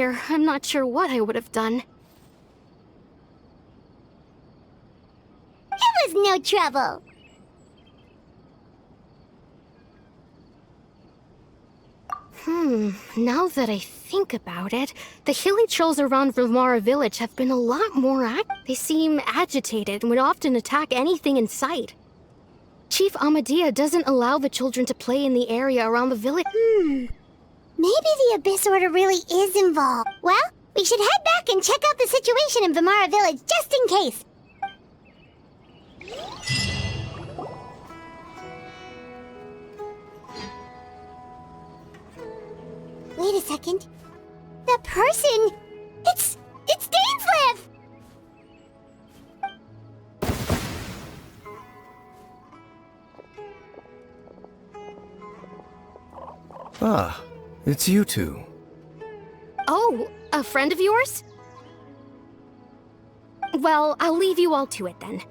I'm not sure what I would have done. It was no trouble. Now that I think about it, the hilly trolls around Vilmara village have been a lot more They seem agitated and would often attack anything in sight. Chief Amadea doesn't allow the children to play in the area around the village. Maybe the Abyss Order really is involved. Well, we should head back and check out the situation in Vilmara village just in case. Wait a second. That person... It's Dainslev! Ah, it's you two. Oh, a friend of yours? Well, I'll leave you all to it then.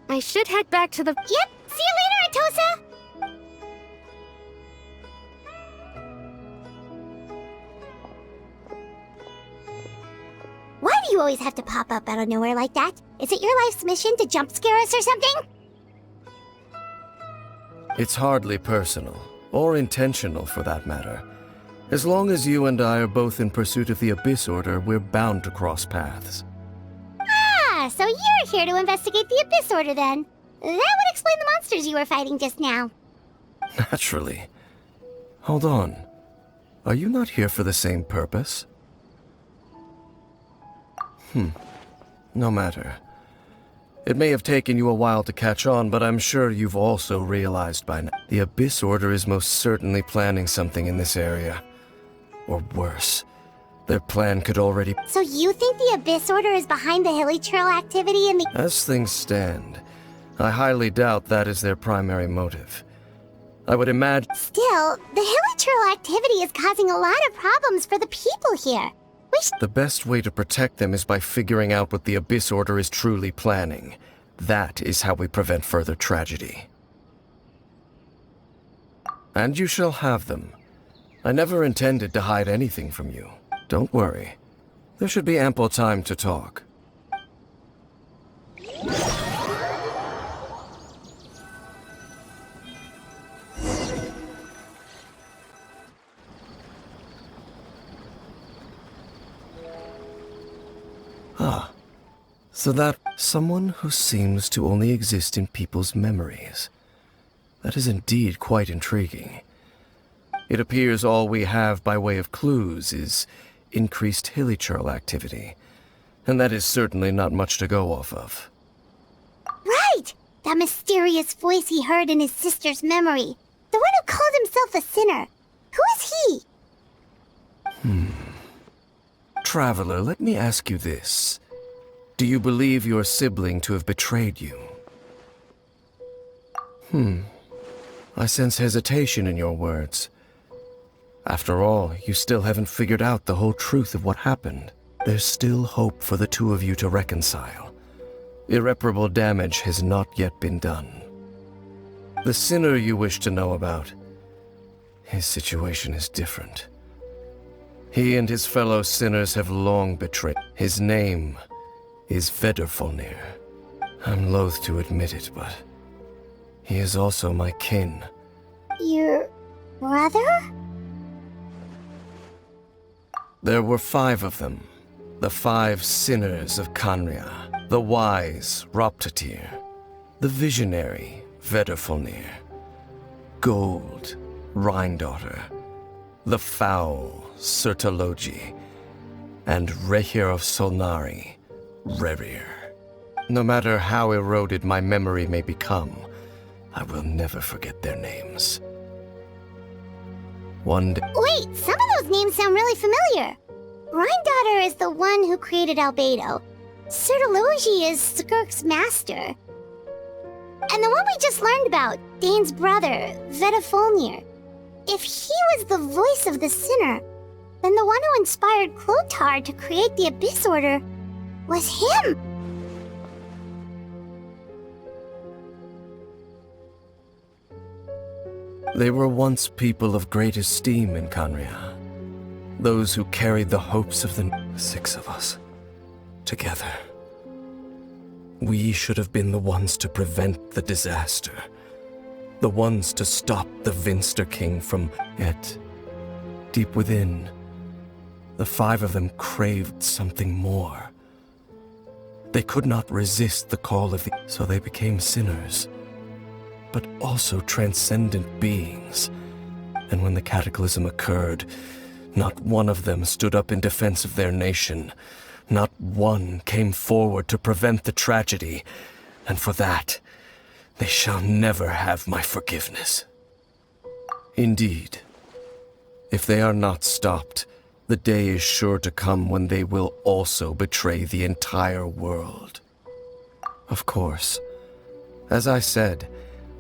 I should head back to the... Yep, see you later, Atosa! Why do you always have to pop up out of nowhere like that? Is it your life's mission to jump scare us or something? It's hardly personal, or intentional for that matter. As long as you and I are both in pursuit of the Abyss Order, we're bound to cross paths. Ah, so you're here to investigate the Abyss Order then. That would explain the monsters you were fighting just now. Naturally. Hold on. Are you not here for the same purpose? No matter. It may have taken you a while to catch on, but I'm sure you've also realized by now. The Abyss Order is most certainly planning something in this area. Or worse, their plan could already... So you think the Abyss Order is behind the Hilly Trail activity in the... As things stand, I highly doubt that is their primary motive. I would imagine... Still, the Hilly Trail activity is causing a lot of problems for the people here. The best way to protect them is by figuring out what the Abyss Order is truly planning. That is how we prevent further tragedy. And you shall have them. I never intended to hide anything from you. Don't worry. There should be ample time to talk. Ah, so that someone who seems to only exist in people's memories. That is indeed quite intriguing. It appears all we have by way of clues is increased hilichurl activity, and that is certainly not much to go off of. Right! That mysterious voice he heard in his sister's memory. The one who called himself a sinner. Who is he? Traveler, let me ask you this. Do you believe your sibling to have betrayed you? I sense hesitation in your words. After all, you still haven't figured out the whole truth of what happened. There's still hope for the two of you to reconcile. Irreparable damage has not yet been done. The sinner you wish to know about, his situation is different. He and his fellow sinners have long betrayed. His name is Vedderfolnir. I'm loath to admit it, but he is also my kin. Your brother? There were 5 of them. The 5 sinners of Kanria. The wise Roptatir. The visionary Vedderfolnir. Gold Rhindaughter. The foul Sertalogi. And Rehir of Solnari, Rerir. No matter how eroded my memory may become, I will never forget their names. One day... Wait, some of those names sound really familiar. Rhindaughter is the one who created Albedo. Sertalogi is Skirk's master. And the one we just learned about, Dane's brother, Vedderfolnir. If he was the voice of the sinner, then the one who inspired Clothar to create the Abyss Order was him! They were once people of great esteem in Kanria. Those who carried the hopes of the 6 of us. Together. We should have been the ones to prevent the disaster. The ones to stop the Vinster King from... Yet, deep within, the 5 of them craved something more. They could not resist the call of the... So they became sinners, but also transcendent beings. And when the cataclysm occurred, not one of them stood up in defense of their nation. Not one came forward to prevent the tragedy. And for that, they shall never have my forgiveness. Indeed, if they are not stopped, the day is sure to come when they will also betray the entire world. Of course, as I said,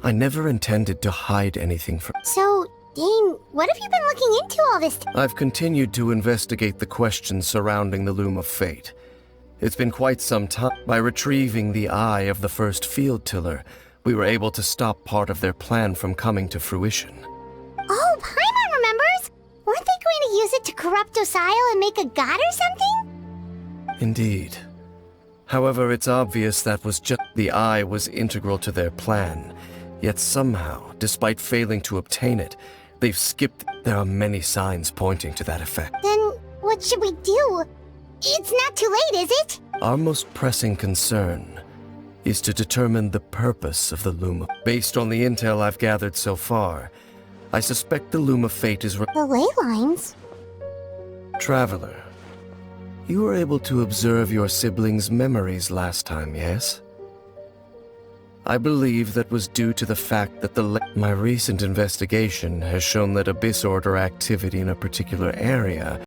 I never intended to hide anything from... So, Dane, what have you been looking into all this time? I've continued to investigate the questions surrounding the Loom of Fate. It's been quite some time. By retrieving the eye of the first field tiller, we were able to stop part of their plan from coming to fruition. Oh, Paimon remembers! Weren't they going to use it to corrupt Osile and make a god or something? Indeed. However, it's obvious that was just... The eye was integral to their plan. Yet somehow, despite failing to obtain it, they've skipped... There are many signs pointing to that effect. Then, what should we do? It's not too late, is it? Our most pressing concern is to determine the purpose of the Loom. Based on the intel I've gathered so far, I suspect the Loom of Fate is... The ley lines? Traveler, you were able to observe your siblings' memories last time, yes? I believe that was due to the fact that my recent investigation has shown that Abyss Order activity in a particular area